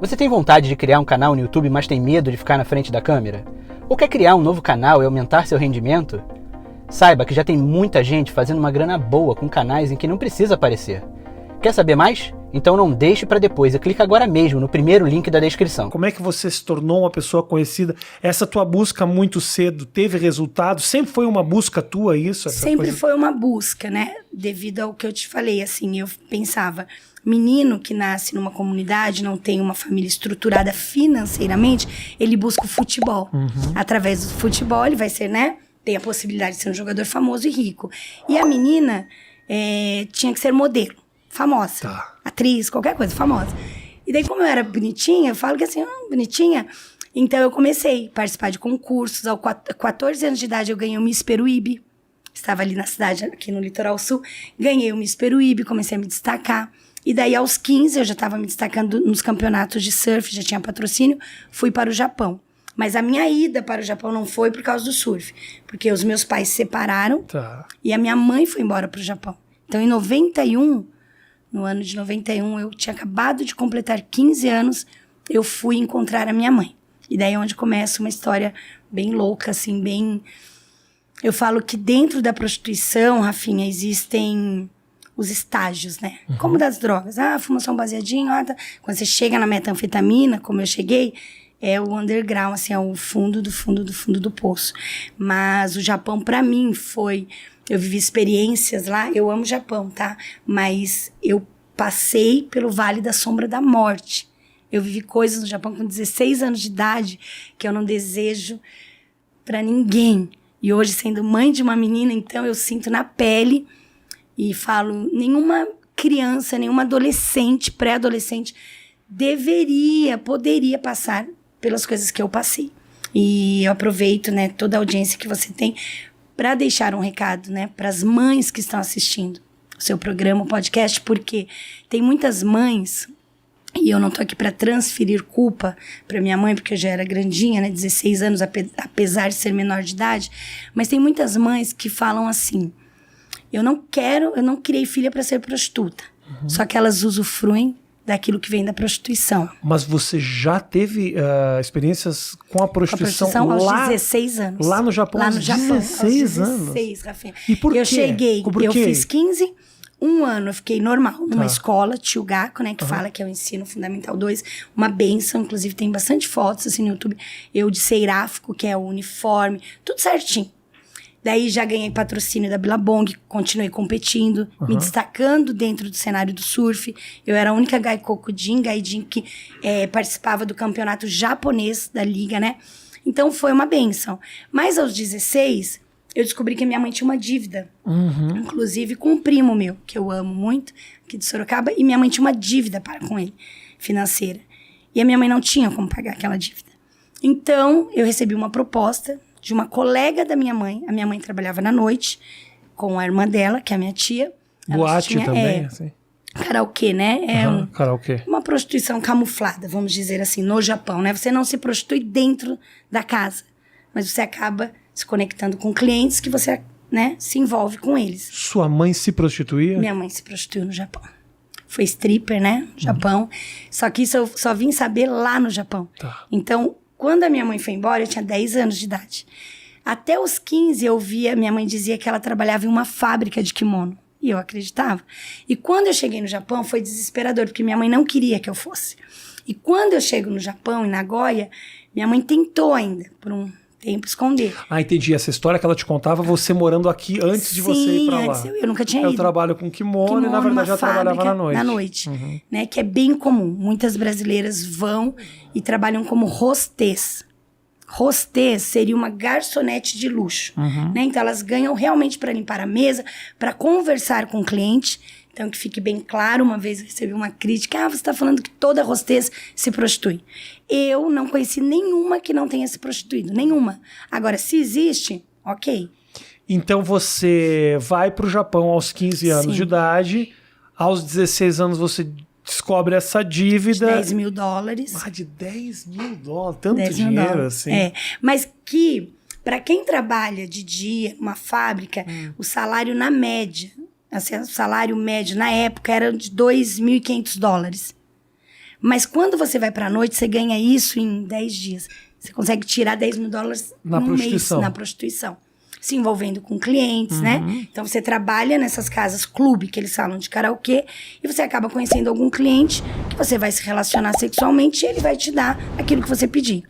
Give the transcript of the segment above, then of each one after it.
Você tem vontade de criar um canal no YouTube, mas tem medo de ficar na frente da câmera? Ou quer criar um novo canal e aumentar seu rendimento? Saiba que já tem muita gente fazendo uma grana boa com canais em que não precisa aparecer. Quer saber mais? Então não deixe para depois e clica agora mesmo no primeiro link da descrição. Como é que você se tornou uma pessoa conhecida? Essa tua busca muito cedo teve resultado? Sempre foi uma busca tua isso? Sempre foi uma busca, né? Devido ao que eu te falei, assim, eu pensava, menino que nasce numa comunidade, não tem uma família estruturada financeiramente, ele busca o futebol. Através do futebol ele vai ser, né? Tem a possibilidade de ser um jogador famoso e rico. E a menina tinha que ser modelo, famosa. Atriz, qualquer coisa, famosa. E daí, como eu era bonitinha, eu falo que assim, bonitinha. Então, eu comecei a participar de concursos. Aos 14 anos de idade, eu ganhei o Miss Peruíbe. Estava ali na cidade, aqui no Litoral Sul. Ganhei o Miss Peruíbe, comecei a me destacar. E daí, aos 15, eu já estava me destacando nos campeonatos de surf, já tinha patrocínio. Fui para o Japão. Mas a minha ida para o Japão não foi por causa do surf. Porque os meus pais se separaram e a minha mãe foi embora para o Japão. Então, em 91... No ano de 91, eu tinha acabado de completar 15 anos, eu fui encontrar a minha mãe. E daí é onde começa uma história bem louca, assim, bem... Eu falo que dentro da prostituição, Rafinha, existem os estágios, né? Como das drogas. Fuma só um baseadinho. Quando você chega na metanfetamina, como eu cheguei, é o underground, assim, é o fundo do fundo do fundo do poço. Mas o Japão, pra mim, foi... Eu vivi experiências lá, eu amo o Japão, tá? Mas eu passei pelo Vale da Sombra da Morte. Eu vivi coisas no Japão com 16 anos de idade que eu não desejo pra ninguém. E hoje, sendo mãe de uma menina, então eu sinto na pele e falo, nenhuma criança, nenhuma adolescente, pré-adolescente poderia passar pelas coisas que eu passei. E eu aproveito, né, toda a audiência que você tem para deixar um recado, né, para as mães que estão assistindo o seu programa, o podcast, porque tem muitas mães, e eu não tô aqui para transferir culpa para minha mãe, porque eu já era grandinha, né, 16 anos, apesar de ser menor de idade, mas tem muitas mães que falam assim, eu não criei filha para ser prostituta, só que elas usufruem daquilo que vem da prostituição. Mas você já teve experiências com a prostituição, aos lá, 16 anos. Lá no Japão? Lá no Japão, 16 aos anos? 16, Rafinha. E por quê? Eu cheguei, Por quê? eu fiz 15, um ano eu fiquei normal, numa escola, Tio-Gaku, né, que fala que é o ensino fundamental 2, uma benção, inclusive tem bastante fotos assim no YouTube, eu de Seiráfico, que é o uniforme, tudo certinho. Daí já ganhei patrocínio da Billabong, continuei competindo, me destacando dentro do cenário do surf. Eu era a única gaijin que participava do campeonato japonês da liga, né? Então foi uma bênção. Mas aos 16, eu descobri que a minha mãe tinha uma dívida. Inclusive com um primo meu, que eu amo muito, aqui de Sorocaba. E minha mãe tinha uma dívida com ele, financeira. E a minha mãe não tinha como pagar aquela dívida. Então, eu recebi uma proposta de uma colega da minha mãe. A minha mãe trabalhava na noite com a irmã dela, que é a minha tia. Boate também, assim? Karaokê, né? Karaokê. Uma prostituição camuflada, vamos dizer assim, no Japão, né? Você não se prostitui dentro da casa, mas você acaba se conectando com clientes que você, né, se envolve com eles. Sua mãe se prostituía? Minha mãe se prostituiu no Japão. Foi stripper, né? No Japão. Só que isso eu só vim saber lá no Japão. Então, quando a minha mãe foi embora, eu tinha 10 anos de idade. Até os 15, eu via, minha mãe dizia que ela trabalhava em uma fábrica de kimono. E eu acreditava. E quando eu cheguei no Japão, foi desesperador, porque minha mãe não queria que eu fosse. E quando eu chego no Japão, em Nagoya, minha mãe tentou ainda, por um tempo, esconder. Entendi. Essa história que ela te contava, você morando aqui antes de você ir pra lá. Sim, eu nunca tinha ido. Eu trabalho com kimono e, na verdade, já trabalhava na noite. Na noite, né? Que é bem comum. Muitas brasileiras vão e trabalham como hostess. Hostess seria uma garçonete de luxo, né? Então, elas ganham realmente para limpar a mesa, para conversar com o cliente. Então, que fique bem claro, uma vez eu recebi uma crítica, você está falando que toda hostess se prostitui. Eu não conheci nenhuma que não tenha se prostituído, nenhuma. Agora, se existe, ok. Então, você vai para o Japão aos 15 anos de idade, aos 16 anos você descobre essa dívida... De 10 mil dólares. De 10 mil dólares, tanto dinheiro assim. Mas que, para quem trabalha de dia numa fábrica, o salário na média, assim, o salário médio na época era de 2.500 dólares. Mas quando você vai pra noite, você ganha isso em 10 dias. Você consegue tirar $10 mil no mês na prostituição. Se envolvendo com clientes, né? Então, você trabalha nessas casas clube, que eles falam de karaokê, e você acaba conhecendo algum cliente que você vai se relacionar sexualmente e ele vai te dar aquilo que você pedir.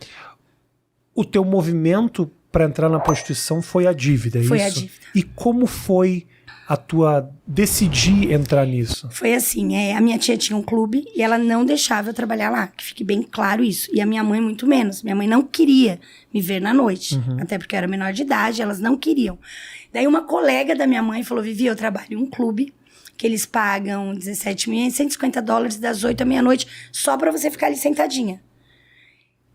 O teu movimento para entrar na prostituição foi a dívida, é isso? Foi a dívida. E como foi a tua decidir entrar nisso? Foi assim, a minha tia tinha um clube e ela não deixava eu trabalhar lá, que fique bem claro isso. E a minha mãe muito menos. Minha mãe não queria me ver na noite, até porque eu era menor de idade, elas não queriam. Daí uma colega da minha mãe falou, Vivi, eu trabalho em um clube que eles pagam $17.150 das 8 à meia-noite só pra você ficar ali sentadinha.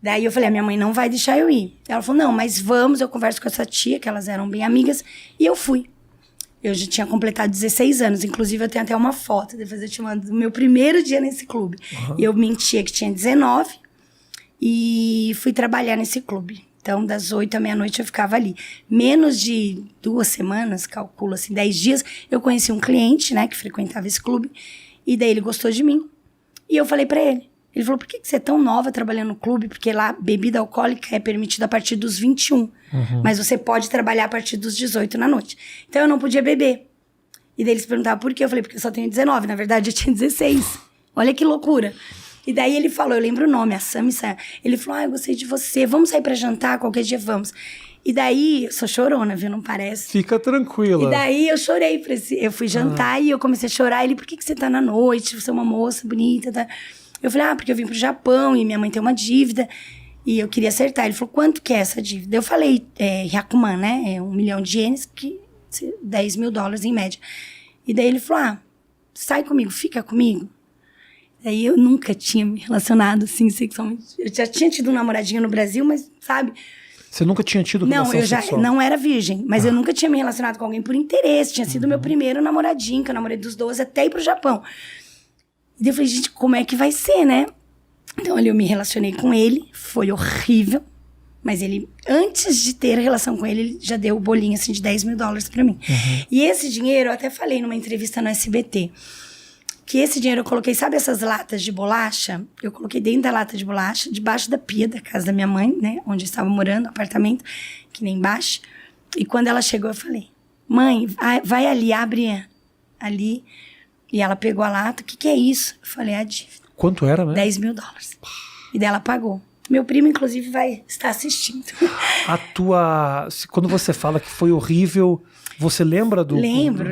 Daí eu falei, a minha mãe não vai deixar eu ir. Ela falou, não, mas vamos, eu converso com essa tia, que elas eram bem amigas, e eu fui. Eu já tinha completado 16 anos, inclusive eu tenho até uma foto, depois eu te mando do meu primeiro dia nesse clube. Eu mentia que tinha 19 e fui trabalhar nesse clube. Então, das 8 à meia-noite eu ficava ali. Menos de 2 semanas, calculo assim, 10 dias, eu conheci um cliente, né, que frequentava esse clube, e daí ele gostou de mim. E eu falei pra ele. Ele falou, por que você é tão nova trabalhando no clube? Porque lá, bebida alcoólica é permitida a partir dos 21. Mas você pode trabalhar a partir dos 18 na noite. Então, eu não podia beber. E daí eles perguntavam por quê? Eu falei, porque eu só tenho 19. Na verdade, eu tinha 16. Olha que loucura. E daí ele falou, eu lembro o nome, a Sami Sam. Ele falou, eu gostei de você. Vamos sair pra jantar? Qualquer dia vamos. E daí, eu sou chorona, viu? Não parece? Fica tranquila. E daí, eu chorei. Eu fui jantar e eu comecei a chorar. Ele, por que você tá na noite? Você é uma moça bonita, tá? Eu falei, porque eu vim pro Japão e minha mãe tem uma dívida e eu queria acertar. Ele falou, quanto que é essa dívida? Eu falei, Hyakuman, né? 1 milhão de ienes, que $10 mil em média. E daí ele falou, sai comigo, fica comigo. Daí eu nunca tinha me relacionado assim sexualmente. Eu já tinha tido um namoradinho no Brasil, mas sabe... Você nunca tinha tido relação sexual? Não era virgem, mas eu nunca tinha me relacionado com alguém por interesse. Tinha sido meu primeiro namoradinho, que eu namorei dos 12 até ir pro Japão. E daí eu falei, gente, como é que vai ser, né? Então, ali eu me relacionei com ele, foi horrível. Mas ele, antes de ter relação com ele, ele já deu o bolinho, assim, de $10 mil pra mim. E esse dinheiro, eu até falei numa entrevista no SBT, que esse dinheiro eu coloquei, sabe essas latas de bolacha? Eu coloquei dentro da lata de bolacha, debaixo da pia da casa da minha mãe, né? Onde eu estava morando, no apartamento, que nem embaixo. E quando ela chegou, eu falei, mãe, vai ali, abre ali... E ela pegou a lata, o que é isso? Eu falei, a dívida. Quanto era, né? $10 mil. E daí ela pagou. Meu primo, inclusive, vai estar assistindo. Quando você fala que foi horrível, você lembra do... Lembro.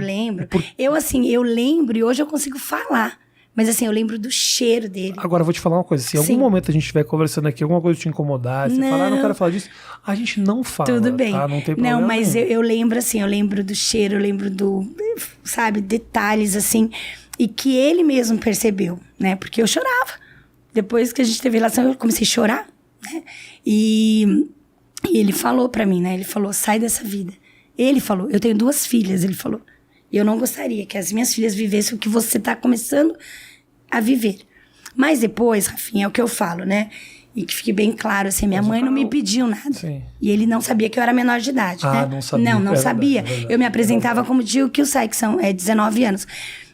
Eu lembro e hoje eu consigo falar. Mas assim, eu lembro do cheiro dele. Agora, eu vou te falar uma coisa. Se em algum momento a gente estiver conversando aqui, alguma coisa te incomodar, você falar, não quero falar disso, a gente não fala. Tudo bem. Tá? Não tem problema. Não, mas eu lembro assim, eu lembro do cheiro, eu lembro do, sabe, detalhes assim. E que ele mesmo percebeu, né? Porque eu chorava. Depois que a gente teve relação, eu comecei a chorar, né? E ele falou pra mim, né? Ele falou, sai dessa vida. Ele falou, eu tenho 2 filhas, ele falou. E eu não gostaria que as minhas filhas vivessem o que você tá começando a viver. Mas depois, Rafinha, é o que eu falo, né? E que fique bem claro, assim, minha mãe não me pediu nada. Sim. E ele não sabia que eu era menor de idade, né? Não sabia. Não sabia. Verdade. Eu me apresentava como Jill Kyusai, que são 19 anos.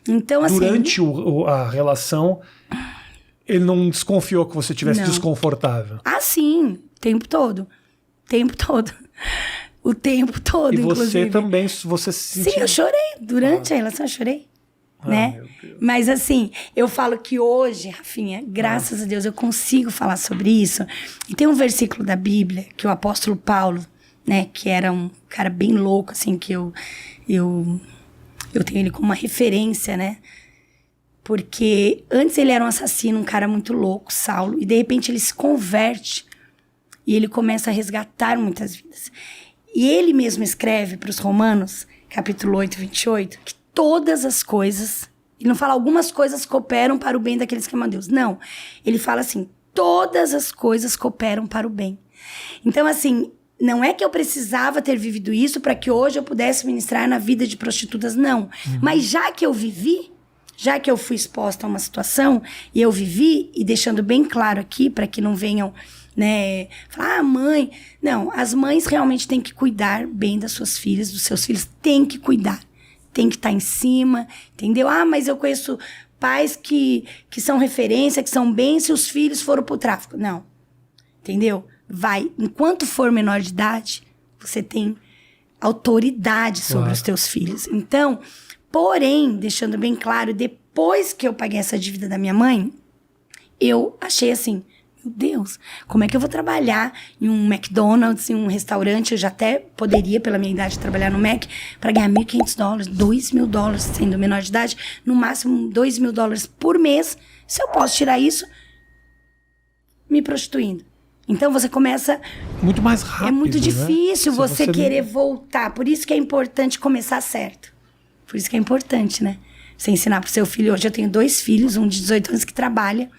Então, assim... Durante a relação, ele não desconfiou que você estivesse desconfortável? Sim. O tempo todo. O tempo todo, inclusive. E você também, você se sentiu... Sim, eu chorei. Durante a relação, eu chorei. Né? Mas assim, eu falo que hoje, Rafinha, graças a Deus, eu consigo falar sobre isso. E tem um versículo da Bíblia que o apóstolo Paulo, né, que era um cara bem louco, assim, que eu tenho ele como uma referência, né? Porque antes ele era um assassino, um cara muito louco, Saulo, e de repente ele se converte e ele começa a resgatar muitas vidas. E ele mesmo escreve para os Romanos, capítulo 8, 28, que todas as coisas, ele não fala algumas coisas cooperam para o bem daqueles que amam a Deus. Não, ele fala assim, todas as coisas cooperam para o bem. Então, assim, não é que eu precisava ter vivido isso para que hoje eu pudesse ministrar na vida de prostitutas, não. Mas já que eu vivi, já que eu fui exposta a uma situação, e eu vivi, e deixando bem claro aqui, para que não venham, né, falar, mãe... Não, as mães realmente têm que cuidar bem das suas filhas, dos seus filhos, têm que cuidar. Tem que estar em cima, entendeu? Mas eu conheço pais que são referência, que são bem se os filhos foram pro tráfico. Não. Entendeu? Vai. Enquanto for menor de idade, você tem autoridade sobre os teus filhos. Então, porém, deixando bem claro, depois que eu paguei essa dívida da minha mãe, eu achei assim, meu Deus, como é que eu vou trabalhar em um McDonald's, em um restaurante? Eu já até poderia, pela minha idade, trabalhar no Mac para ganhar $1.500, $2.000, sendo menor de idade, no máximo $2.000 por mês. Se eu posso tirar isso, me prostituindo. Então você começa... Muito mais rápido, é muito né? difícil Se você querer voltar. Por isso que é importante começar certo. Por isso que é importante, né? Você ensinar pro seu filho. Hoje eu tenho 2 filhos, um de 18 anos que trabalha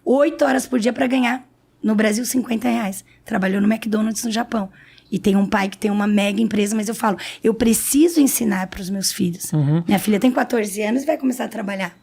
8 horas por dia para ganhar, no Brasil, R$50. Trabalhou no McDonald's no Japão. E tem um pai que tem uma mega empresa, mas eu falo, eu preciso ensinar pros meus filhos. Minha filha tem 14 anos e vai começar a trabalhar.